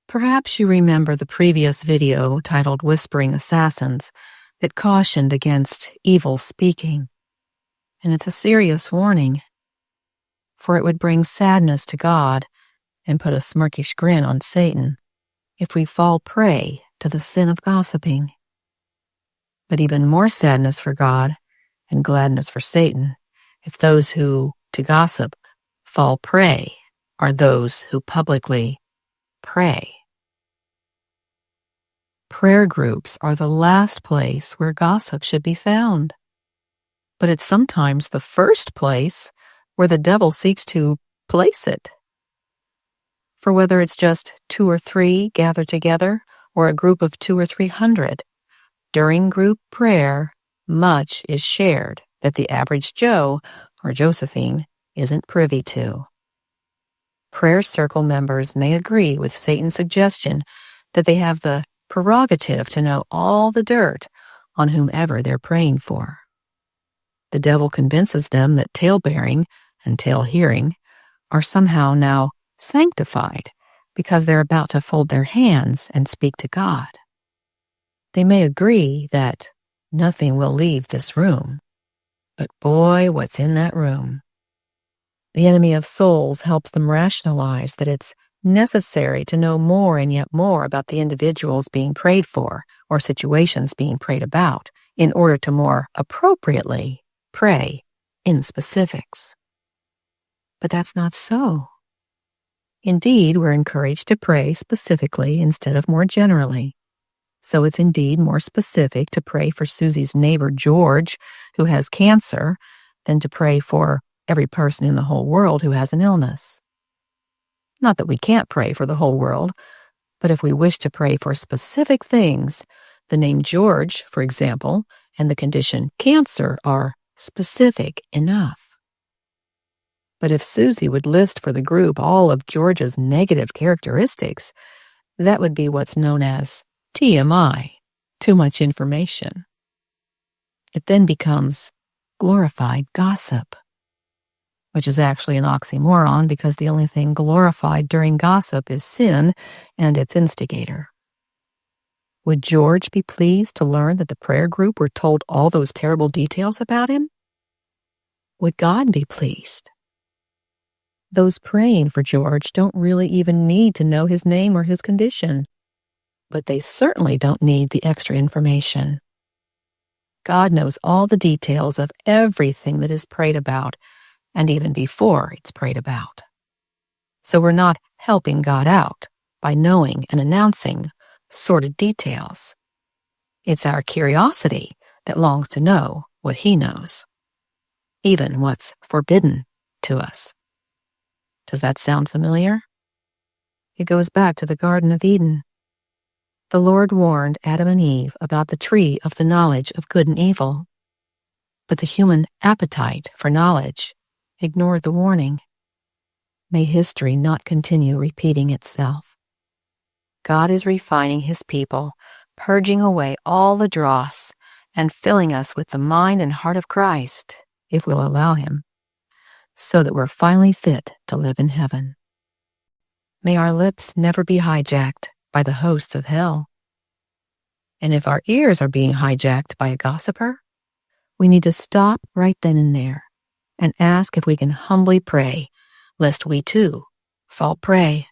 Perhaps you remember the previous video titled Whispering Assassins that cautioned against evil speaking. And it's a serious warning, for it would bring sadness to God and put a smirkish grin on Satan if we fall prey to the sin of gossiping. But even more sadness for God and gladness for Satan if those who, to gossip, fall prey are those who publicly pray. Prayer groups are the last place where gossip should be found. But it's sometimes the first place where the devil seeks to place it. For whether it's just 2 or 3 gathered together or a group of 200 or 300, during group prayer, much is shared that the average Joe or Josephine isn't privy to. Prayer circle members may agree with Satan's suggestion that they have the prerogative to know all the dirt on whomever they're praying for. The devil convinces them that tale-bearing and tale-hearing are somehow now sanctified because they're about to fold their hands and speak to God. They may agree that nothing will leave this room, but boy, what's in that room? The enemy of souls helps them rationalize that it's necessary to know more and yet more about the individuals being prayed for or situations being prayed about in order to more appropriately pray in specifics. But that's not so. Indeed, we're encouraged to pray specifically instead of more generally. So it's indeed more specific to pray for Susie's neighbor George, who has cancer, than to pray for every person in the whole world who has an illness. Not that we can't pray for the whole world, but if we wish to pray for specific things, the name George, for example, and the condition cancer are specific enough. But if Susie would list for the group all of George's negative characteristics, that would be what's known as TMI, too much information. It then becomes glorified gossip, which is actually an oxymoron because the only thing glorified during gossip is sin and its instigator. Would George be pleased to learn that the prayer group were told all those terrible details about him? Would God be pleased? Those praying for George don't really even need to know his name or his condition, but they certainly don't need the extra information. God knows all the details of everything that is prayed about, and even before it's prayed about. So we're not helping God out by knowing and announcing sordid details. It's our curiosity that longs to know what He knows, even what's forbidden to us. Does that sound familiar? It goes back to the Garden of Eden. The Lord warned Adam and Eve about the tree of the knowledge of good and evil, but the human appetite for knowledge ignored the warning. May history not continue repeating itself. God is refining His people, purging away all the dross, and filling us with the mind and heart of Christ, if we'll allow Him, so that we're finally fit to live in heaven. May our lips never be hijacked by the hosts of hell. And if our ears are being hijacked by a gossiper, we need to stop right then and there and ask if we can humbly pray, lest we too fall prey.